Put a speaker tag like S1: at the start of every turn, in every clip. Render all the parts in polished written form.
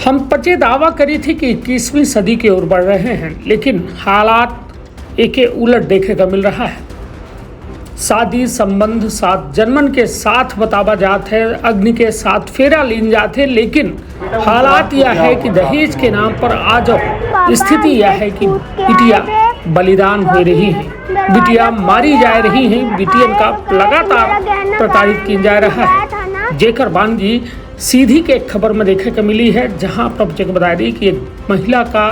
S1: हम पचे दावा करी थी कि 21वीं सदी की ओर बढ़ रहे हैं, लेकिन हालात एके उलट देखे का मिल रहा है। शादी संबंध साथ जन्मन के साथ बतावा जात है, अग्नि के साथ फेरा लीन जाते हैं, लेकिन हालात यह है कि दहेज के नाम पर आज स्थिति यह है कि बिटिया बलिदान हो रही है, बिटिया मारी जा रही हैं, बिटियन का लगातार प्रताड़ित किया जा रहा है। जेकर बानगी सीधी के खबर में देखे को मिली है, जहां पर बता दी कि एक महिला का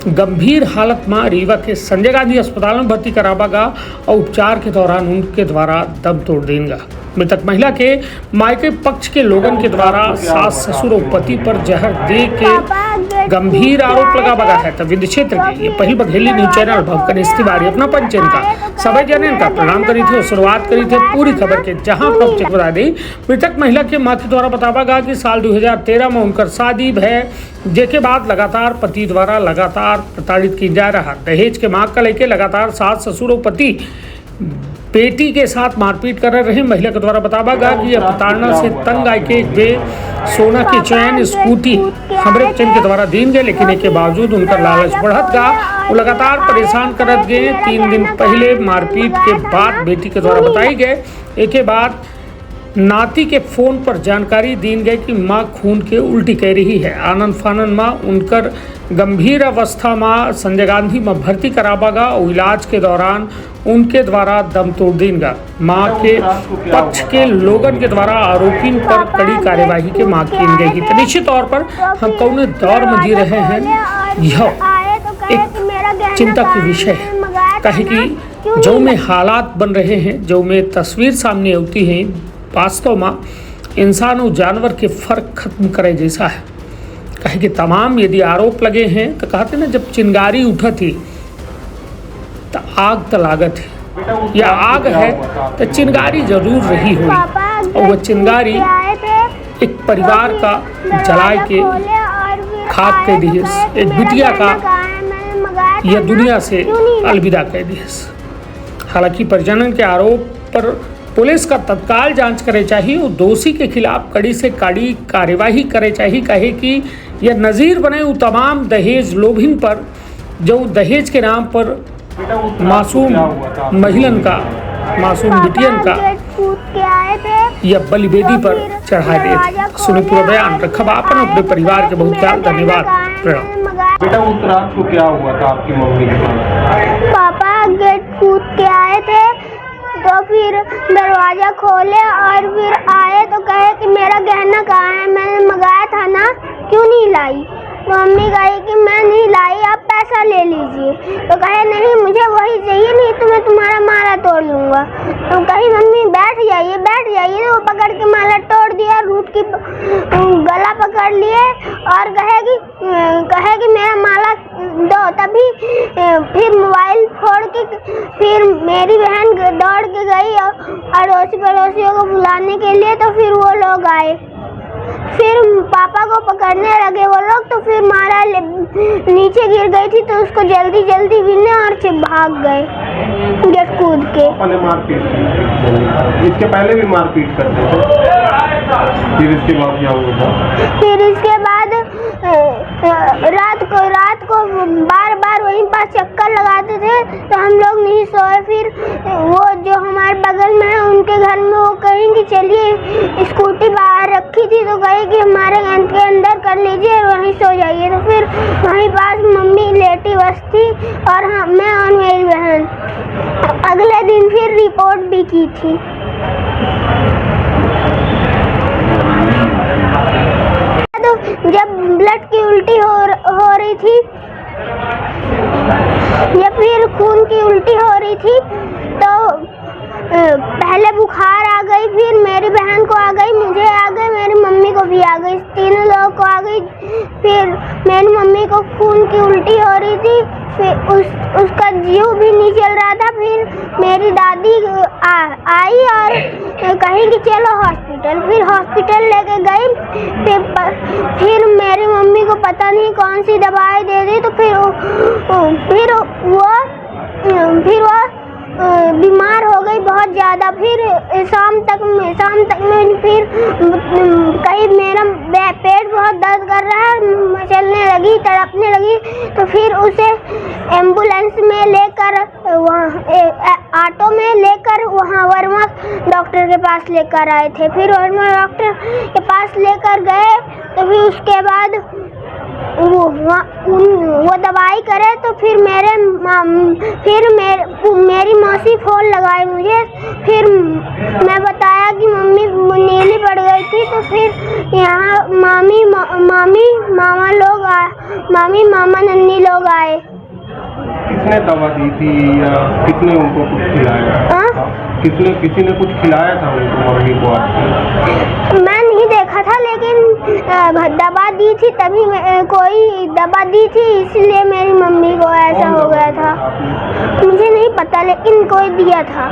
S1: गंभीर हालत में रीवा के संजय गांधी अस्पताल में भर्ती करावा गा और उपचार के दौरान उनके द्वारा दम तोड़ देगा। मृतक महिला के मायके पक्ष के लोगों के द्वारा सास ससुर और पति पर जहर दे के गंभीर आरोप लगा बगा है। तब विंध्य क्षेत्र के ये पहल बघेली न्यूज चैनल भवकनिष्ठ तिवारी अपना पंचन का सभी जन का प्रणाम करी थे और शुरुआत करी थे पूरी खबर के, जहां पर बता दी मृतक महिला के माँ के द्वारा बतावा गा कि साल 2013 में उनकर शादी भय, जेके बाद लगातार पति द्वारा लगातार प्रताड़ित की जा रहा। दहेज के मांग का लेके लगातार सास ससुर और पति बेटी के साथ मारपीट कर रहे। महिला के द्वारा बतावा गा कि यह प्रताड़ना से तंग आए के वे सोना की चैन स्कूटी हमारे बच्चन के द्वारा दीन गए, लेकिन इसके बावजूद उनका लालच बढ़त गा, वो लगातार परेशान करत गए। 3 दिन पहले मारपीट के बाद बेटी के द्वारा बताई गए, एक के बाद नाती के फोन पर जानकारी दीन गई कि माँ खून के उल्टी कह रही है। आनंद फानंद माँ उनकर गंभीर अवस्था में संजय गांधी में भर्ती करावागा और इलाज के दौरान उनके द्वारा दम तोड़ देगा। माँ के पक्ष के लोगन के द्वारा आरोपी पर कड़ी कार्यवाही की मांग की गई। तो निश्चित तौर पर हम कौन दौर में जी रहे हैं, यह एक चिंता की विषय है। कहे कि जो में हालात बन रहे हैं, जो में तस्वीर सामने आती है, वास्तव में इंसान और जानवर के फर्क खत्म करे जैसा है। कहे कि तमाम यदि आरोप लगे हैं तो कहते ना, जब चिंगारी उठा थी तो आग तो लागत है, या आग है तो चिंगारी जरूर रही होगी, और वह चिंगारी एक परिवार का जलाए के खाक के दिहस, एक बिटिया का यह दुनिया से अलविदा कह दिहस। हालांकि परिजनन के आरोप पर पुलिस का तत्काल जांच करे चाहिए और दोषी के खिलाफ कड़ी से कड़ी कार्यवाही करे चाहिए। कहे कि यह नज़ीर बने वो तमाम दहेज लोभिन पर, जो दहेज के नाम पर मासूम महिलन का, मासूम बिटियन का यह बलिवेदी पर चढ़ाए दे। सुने पूरा बयान, रखब आपन अपने परिवार के बहुत ख्याल। धन्यवाद, प्रणाम।
S2: बेटा उस रात को क्या हुआ था आपकी मम्मी के साथ?
S3: पापा गेट कूद के आए थे, तो फिर दरवाजा खोले और फिर आए तो कहे कि मेरा गहना कहाँ है, मैंने मंगाया था ना, क्यों नहीं लाई? तो मम्मी कही कि मैं नहीं लाई, आप पैसा ले लीजिए। तो कहे नहीं, मुझे वही चाहिए, नहीं तो मैं तुम्हारा माला तोड़ लूँगा। तो कही मम्मी बैठ जाइए बैठ जाइए, तो वो पकड़ के माला तोड़ दिया, रूट की गला पकड़ लिए और कहे कि मेरा माला दो। तभी फिर मोबाइल फोड़ के फिर मेरी बहन दौड़ के गई अड़ोसी पड़ोसियों को बुलाने के लिए, तो फिर वो लोग आए, फिर पापा को पकड़ने लगे वो लोग, तो फिर माला नीचे गिर गई थी, तो उसको जल्दी जल्दी बिने और भाग गए गेट कूद के।
S2: मारपीट, इसके पहले भी मारपीट करते थे, फिर इसके बाद क्या हुआ था?
S3: फिर इसके बाद रात को बार बार वहीं पास चक्कर लगाते थे, तो हम लोग नहीं सोए। फिर वो जो हमारे बगल में है उनके घर में वो कहेंगे चलिए, स्कूटी बाहर रखी थी तो कहे कि हमारे घर के अंदर कर लीजिए और वहीं सो जाइए। तो फिर वहीं पास मम्मी लेटी बस थी और मैं और मेरी बहन। अगले दिन फिर रिपोर्ट भी की थी। तो जब ब्लड की उल्टी हो रही थी या फिर खून की उल्टी हो रही थी, तो पहले बुखार आ गई, फिर मेरी बहन को आ गई, मुझे आ गई, मेरी मम्मी को भी आ गई, तीनों लोगों को आ गई। फिर मेरी मम्मी को खून की उल्टी हो रही थी, फिर उसका जीव भी नहीं चल रहा था। फिर मेरी दादी आई और कही कि चलो हॉस्पिटल। फिर हॉस्पिटल लेके गई, फिर मेरी मम्मी को पता नहीं कौन सी दवाई दे दी, तो फिर वो बीमार हो गई बहुत ज़्यादा। फिर शाम तक में फिर कहीं मेरा पेट बहुत दर्द कर रहा है, मचलने लगी, तड़पने लगी। तो फिर उसे एम्बुलेंस में लेकर वहाँ ऑटो में लेकर वहाँ वर्मा डॉक्टर के पास लेकर आए थे। फिर वर्मा डॉक्टर के पास लेकर गए तो फिर उसके बाद वो दवाई करे तो फिर मेरी मौसी फ़ोन लगाई मुझे। फिर मैं बताया कि मम्मी नीली पड़ गई थी। तो फिर यहाँ मामी मामा नन्नी लोग आए।
S2: किसने दवा दी थी या किसने उनको कुछ खिलाया? किसी ने कुछ खिलाया था उनको, मम्मी को आपकी? मैं नहीं देखा था, लेकिन दवा दी थी, तभी कोई दवा दी थी, इसलिए मेरी मम्मी को ऐसा हो गया था। मुझे नहीं पता, लेकिन कोई दिया था।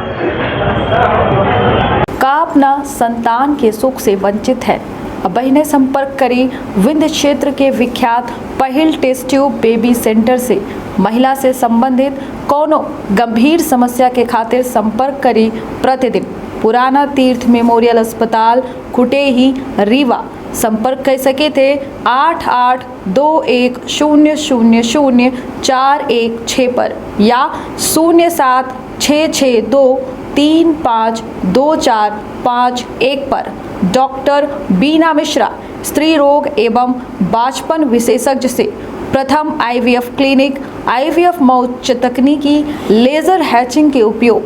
S4: का अपना संतान के सुख से वंचित है। अब बहने संपर्क करी विंध्य क्षेत्र के विख्यात पहिल टेस्ट ट्यूब बेबी सेंटर से। महिला से संबंधित कोनो गंभीर समस्या के खातिर संपर्क करी प्रतिदिन पुराना तीर्थ मेमोरियल अस्पताल कुटेही रीवा। संपर्क कर सके थे 8821000416 पर या 0766235245 पर। डॉक्टर बीना मिश्रा स्त्री रोग एवं बांझपन विशेषज्ञ से प्रथम IVF क्लिनिक, IVF मौच तकनीकी, लेजर हैचिंग के उपयोग,